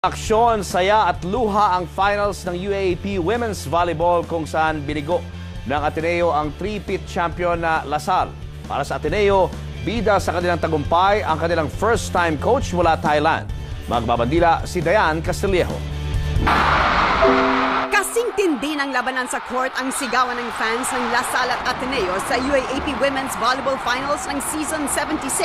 Aksyon, saya at luha ang finals ng UAAP Women's Volleyball kung saan binigo ng Ateneo ang three-peat champion na Lasal. Para sa Ateneo, bida sa kanilang tagumpay ang kanilang first-time coach mula Thailand. Magbabandila si Dayan Castillejo. Kasing tindi ng labanan sa court ang sigawan ng fans ng Lasal at Ateneo sa UAAP Women's Volleyball Finals ng Season 76.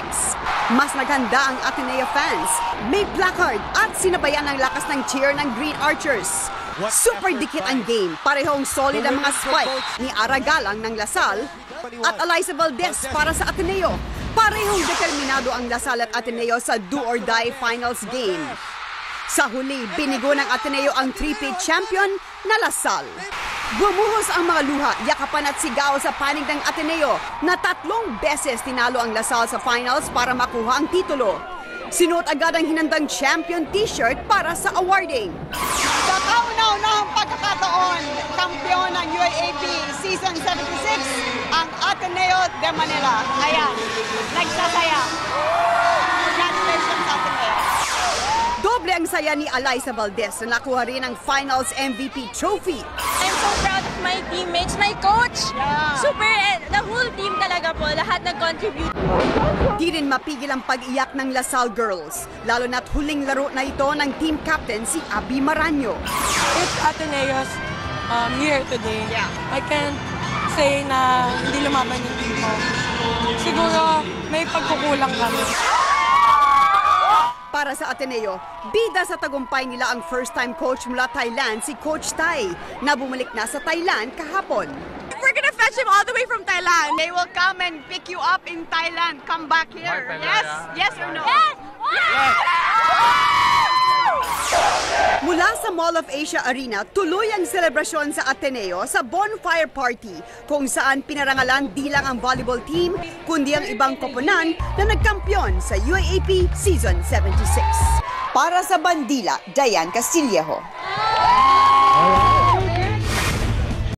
Mas naghanda ang Ateneo fans. May placard at sinabayan ang lakas ng cheer ng Green Archers. Super dikit ang game. Parehong solid ang mga spike ni Aragalang ng Lasal at Eliza Valdez para sa Ateneo. Parehong determinado ang Lasal at Ateneo sa do-or-die finals game. Sa huli, binigo ng Ateneo ang three-peat champion na Lasal. Bumuhos ang mga luha, yakapan at sigaw sa panig ng Ateneo na 3 beses tinalo ang Lasal sa finals para makuha ang titulo. Sinuot agad ang hinandang champion t-shirt para sa awarding. Sa kauna-unahang pagkakataon, kampiyon ng UAAP Season 76, ang Ateneo de Manila. Ayan, nagsasaya. Congratulations, Ateneo. Doble ang saya ni Eliza Valdez na nakuha rin ang Finals MVP trophy. I'm so proud of my teammates, my coach. Super, the whole team talaga po, lahat nag-contribute. Di rin mapigil ang pag-iyak ng Lasal girls, lalo na't huling laro na ito ng team captain si Abby Maranyo. It's Ateneo's year today. I can't say na hindi lumaban yung team mo. Siguro may pagkukulang kami. Para sa Ateneo, bida sa tagumpay nila ang first-time coach mula Thailand si Coach Tai na bumalik na sa Thailand kahapon. We're gonna fetch him all the way from Thailand. They will come and pick you up in Thailand. Come back here. Yes? Yes or no? Yes! Mula sa Mall of Asia Arena, tuloy ang selebrasyon sa Ateneo sa bonfire party kung saan pinarangalan di lang ang volleyball team kundi ang ibang koponan na nagkampiyon sa UAAP Season 76. Para sa Bandila, Dayan Castillejo.